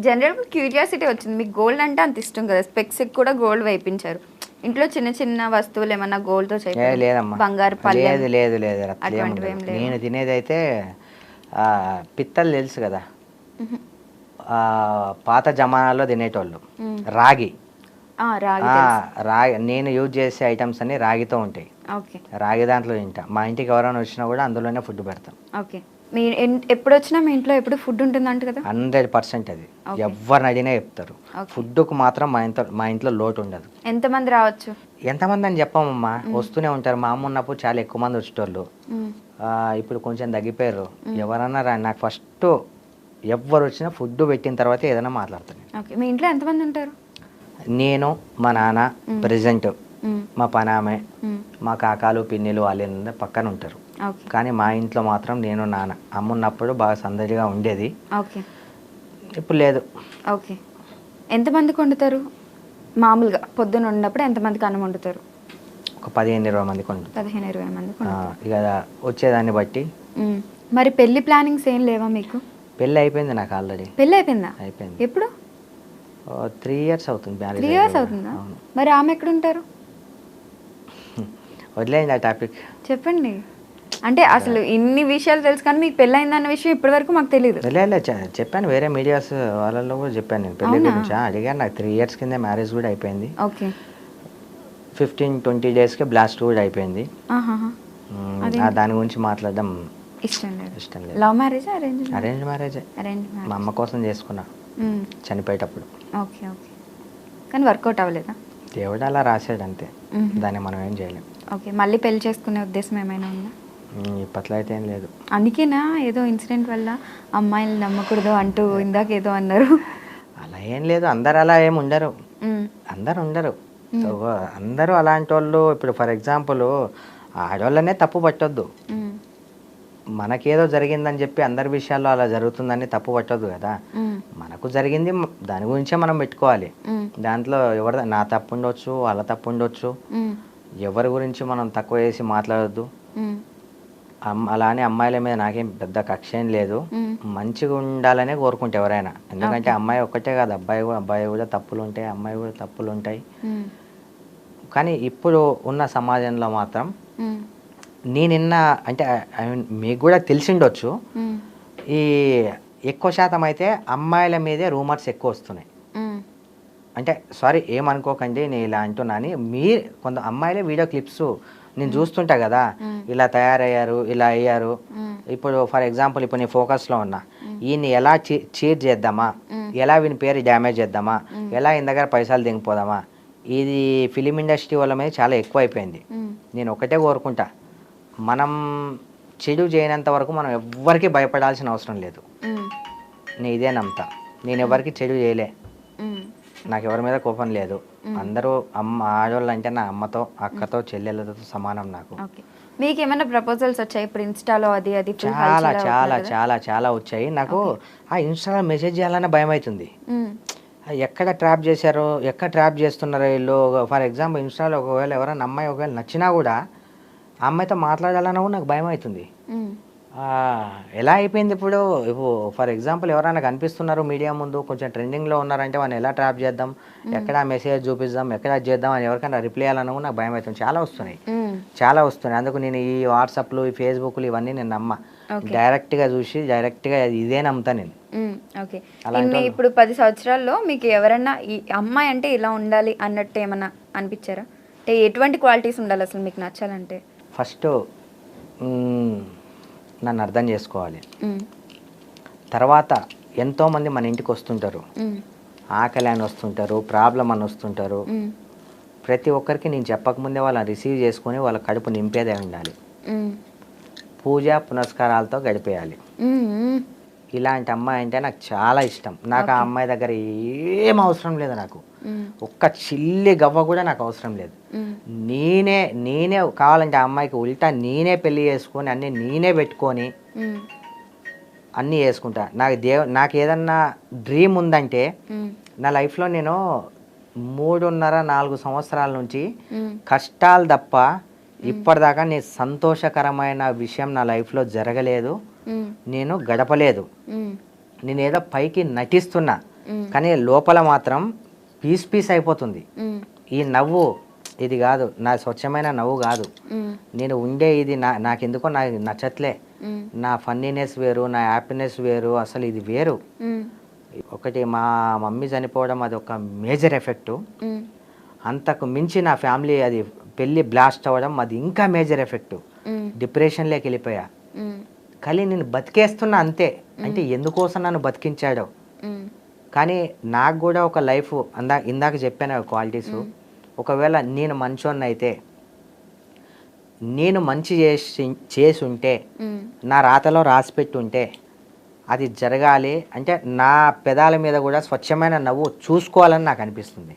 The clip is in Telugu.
జనరల్గా క్యూరియాసిటీ వచ్చింది, మీకు గోల్డ్ అంటే అంత ఇష్టం కదా, స్పెక్స్కి కూడా గోల్డ్ వేయించారు. ఇంట్లో చిన్న చిన్న వస్తువులు ఏమన్నా గోల్డ్తో చేయాలి? లేదమ్మా, బంగారు పల్లె లేదు లేదు లేదు, అట్లా ఏం అటువంటివి ఉండదు. ఏం లేవు. నేను తినేదైతే పిత్తలు తెలుసు కదా, పాత జమానాలో తినేటోళ్ళు రాగి. రాగి రాగి నేను యూజ్ చేసే ఐటమ్స్ అన్ని రాగితో ఉంటాయి. ఓకే రాగి దాంట్లో తింటా. మా ఇంటికి ఎవరైనా వచ్చినా కూడా అందులోనే ఫుడ్ పెడతాం. ఓకే. మీ ఎప్పుడు వచ్చినా మీ ఇంట్లో ఎప్పుడు ఫుడ్ ఉంటుందంట కదా? 100% అది ఎవరిని అడిగినా చెప్తారు. ఫుడ్కు మాత్రం మా ఇంట్లో లోటు ఉండదు. ఎంతమంది రావచ్చు? ఎంతమంది అని చెప్పామమ్మా, వస్తూనే ఉంటారు. మా అమ్మ ఉన్నప్పుడు చాలా ఎక్కువ మంది వచ్చేటోళ్ళు. ఇప్పుడు కొంచెం తగ్గిపోయారు. ఎవరన్నా నాకు ఫస్ట్ ఎవరు వచ్చినా ఫుడ్ పెట్టిన తర్వాత ఏదైనా మాట్లాడతాను. ఓకే. మీ ఇంట్లో ఎంతమంది ఉంటారు? నేను, మా నాన్న ప్రెజెంట్, మా పనామె, మా కాకాలు పిన్నిలు వాళ్ళు పక్కన ఉంటారు. కానీ మా ఇంట్లో మాత్రం నేను, నాన్న. అమ్మ ఉన్నప్పుడు బాగా సందడిగా ఉండేది. ఓకే. ఇప్పుడు లేదు. ఓకే. ఎంతమందికి వండుతారు మామూలుగా? పొద్దున్న ఉన్నప్పుడు ఎంతమందికి అన్నం వండుతారు? ఒక 15-20 మందికి వండుతారు. 15-20 మందికి. ఇక వచ్చేదాన్ని బట్టి. మరి పెళ్లి ప్లానింగ్స్ ఏం లేవా మీకు? పెళ్ళి అయిపోయింది నాకు ఆల్రెడీ. పెళ్ళి అయిపోయిందా? అయిపోయింది. ఎప్పుడు? 3 years అవుతుంది. 3 years అవుతుందా? మరి ఆమె ఎక్కడ ఉంటారు? వదిలేయండి ఆ టాపిక్. చెప్పండి. అంటే అసలు ఇన్ని విషయాలు తెలుసు కానీ మీకు పెళ్ళి అయిందన్న విషయం ఇప్పటి వరకు మాకు తెలియదు. చెప్పాను, వేరే మీడియాస్ వాళ్ళలో కూడా చెప్పాను నేను పెళ్లి గురించి. అడిగాను. నాకు 3 years కింద మ్యారేజ్ కూడా అయిపోయింది. ఓకే. 15-20 daysకి బ్లాస్ట్ కూడా అయిపోయింది. దాని గురించి మాట్లాడడం ఇష్టం లేదు. Love marriage arrange marriage. మా అమ్మ కోసం చేసుకున్నా చనిపోయేటప్పుడు. Okay okay. కానీ వర్కౌట్ అవ్వలేదా? దేవుడు అలా రాశాడు అంతే, దాన్ని మనం ఏం చేయలేం. ఓకే. మళ్ళీ పెళ్లి చేసుకునే ఉద్దేశం ఏమైనా ఉందా? ఇప్పట్లో అయితే ఏం లేదు. అందుకేనా ఏదో ఇన్సిడెంట్ వల్ల అమ్మాయిలు నమ్మకూడదు అంటూ ఇందాక ఏదో అన్నారు? అలా ఏం లేదు. అందరు అలా ఏమి ఉండరు. అందరు ఉండరు. అందరూ అలాంటి వాళ్ళు. ఇప్పుడు ఫర్ ఎగ్జాంపుల్ ఆడవాళ్ళనే తప్పు పట్టొద్దు. మనకేదో జరిగిందని చెప్పి అందరి విషయాల్లో అలా జరుగుతుందని తప్పు పట్టొద్దు కదా. మనకు జరిగింది, దాని గురించే మనం పెట్టుకోవాలి. దాంట్లో ఎవరి నా తప్పు ఉండొచ్చు, వాళ్ళ తప్పు ఉండొచ్చు. ఎవరి గురించి మనం తక్కువ చేసి మాట్లాడొద్దు. అలానే అమ్మాయిల మీద నాకేం పెద్ద కక్ష ఏం లేదు. మంచిగా ఉండాలనే కోరుకుంటే ఎవరైనా. ఎందుకంటే అమ్మాయి ఒక్కటే కాదు, అబ్బాయి కూడా తప్పులు ఉంటాయి, అమ్మాయి కూడా తప్పులు ఉంటాయి. కానీ ఇప్పుడు ఉన్న సమాజంలో మాత్రం నేనిన్న అంటే మీకు కూడా తెలిసిండొచ్చు, ఈ ఎక్కువ శాతం అయితే అమ్మాయిల మీదే రూమర్స్ ఎక్కువ వస్తున్నాయి. అంటే సారీ ఏమనుకోకండి నేను ఇలా అంటున్నాను, కొంత అమ్మాయిలే వీడియో క్లిప్స్ నేను చూస్తుంటా కదా, ఇలా తయారయ్యారు, ఇలా అయ్యారు. ఇప్పుడు ఫర్ ఎగ్జాంపుల్ ఇప్పుడు నేను ఫోకస్లో ఉన్నా, ఈయన్ని ఎలా చీట్ చేద్దామా, ఎలా వీని పేరు డ్యామేజ్ చేద్దామా, ఎలా ఈయన దగ్గర పైసలు దిగిపోదామా, ఇది ఫిలిం ఇండస్ట్రీ వాళ్ళ మీద చాలా ఎక్కువ అయిపోయింది. నేను ఒకటే కోరుకుంటా, మనం చెడు చేయనంత వరకు మనం ఎవ్వరికి భయపడాల్సిన అవసరం లేదు. నేను ఇదే నమ్ముతా. నేను ఎవరికి చెడు చేయలే, నాకు ఎవరి మీద కోపం లేదు. అందరూ ఆడవాళ్ళు అంటే నా అమ్మతో, అక్కతో, చెల్లెళ్ళతో సమానం నాకు. మీకు ఏమైనా ప్రపోజల్స్ వచ్చాయి ఇప్పుడు ఇన్స్టాలో? అది చాలా చాలా చాలా చాలా వచ్చాయి. నాకు ఆ ఇన్స్టాలో మెసేజ్ చేయాలన్న భయం అవుతుంది. ఎక్కడ ట్రాప్ చేశారో, ఎక్కడ ట్రాప్ చేస్తున్నారో వీళ్ళు. ఫర్ ఎగ్జాంపుల్ ఇన్స్టాలో ఒకవేళ ఎవరైనా అమ్మాయి ఒకవేళ నచ్చినా కూడా ఆ అమ్మాయితో మాట్లాడాలన్నా కూడా నాకు భయం అవుతుంది. ఎలా అయిపోయింది ఇప్పుడు ఫర్ ఎగ్జాంపుల్ ఎవరైనా కనిపిస్తున్నారు మీడియా ముందు, కొంచెం ట్రెండింగ్లో ఉన్నారంటే వాళ్ళని ఎలా ట్రాప్ చేద్దాం, ఎక్కడ మెసేజ్ చూపిద్దాం, ఎక్కడ చేద్దాం అని ఎవరికైనా రిప్లై అయ్యాలన్నా కూడా నాకు భయం అవుతుంది. చాలా వస్తున్నాయి. అందుకు నేను ఈ వాట్సాప్లు, ఈ ఫేస్బుక్లు ఇవన్నీ నేను డైరెక్ట్గా చూసి డైరెక్ట్గా ఇదే నమ్ముతా నేను. ఓకే. ఇప్పుడు 10 సంవత్సరాల్లో మీకు ఎవరన్నా ఈ అమ్మాయి అంటే ఇలా ఉండాలి అన్నట్టు ఏమన్నా అనిపించారా? అంటే ఎటువంటి క్వాలిటీస్ ఉండాలి అసలు మీకు నచ్చాలంటే? ఫస్ట్ నన్ను అర్థం చేసుకోవాలి. తర్వాత ఎంతోమంది మన ఇంటికి వస్తుంటారు, ఆకలి అని వస్తుంటారు, ప్రాబ్లం అని వస్తుంటారు. ప్రతి ఒక్కరికి నేను చెప్పకముందే వాళ్ళని రిసీవ్ చేసుకొని వాళ్ళ కడుపు నింపేదే ఉండాలి. పూజ పునస్కారాలతో గడిపేయాలి. ఇలాంటి అమ్మాయి అంటే నాకు చాలా ఇష్టం. నాకు ఆ అమ్మాయి దగ్గర ఏం అవసరం లేదు. నాకు ఒక్క చిల్లి గవ్వ కూడా నాకు అవసరం లేదు. నేనే కావాలంటే ఆ అమ్మాయికి ఉల్టా నేనే పెళ్లి చేసుకొని అన్నీ నేనే పెట్టుకొని అన్నీ చేసుకుంటా. నాకు ఏదన్నా డ్రీమ్ ఉందంటే నా లైఫ్లో నేను 3.5-4 సంవత్సరాల నుంచి కష్టాలు తప్ప ఇప్పటిదాకా నేను సంతోషకరమైన విషయం నా లైఫ్లో జరగలేదు, నేను గడపలేదు. నేనేదో పైకి నటిస్తున్నా, కానీ లోపల మాత్రం పీస్ అయిపోతుంది. ఈ నవ్వు ఇది కాదు, నా స్వచ్ఛమైన నవ్వు కాదు, నేను ఉండే ఇది నాకెందుకో నాకు నచ్చట్లే, నా ఫన్నీనెస్ వేరు, నా హ్యాపీనెస్ వేరు, అసలు ఇది వేరు. ఒకటి మా మమ్మీ చనిపోవడం అది ఒక మేజర్ ఎఫెక్టు. అంతకు మించి నా ఫ్యామిలీ అది పెళ్ళి బ్లాస్ట్ అవ్వడం అది ఇంకా మేజర్ ఎఫెక్టు. డిప్రెషన్లోకి వెళ్ళిపోయా. కానీ నేను బతికేస్తున్నా అంతే. అంటే ఎందుకోసం నన్ను బతికించాడో. కానీ నాకు కూడా ఒక లైఫ్ ఇందాక చెప్పాను క్వాలిటీస్. ఒకవేళ నేను మంచోన్ని అయితే, నేను మంచి చేసి ఉంటే, నా రాతలో రాసి పెట్టి ఉంటే అది జరగాలి అంటే నా పెదాల మీద కూడా స్వచ్ఛమైన నవ్వు చూసుకోవాలని నాకు అనిపిస్తుంది.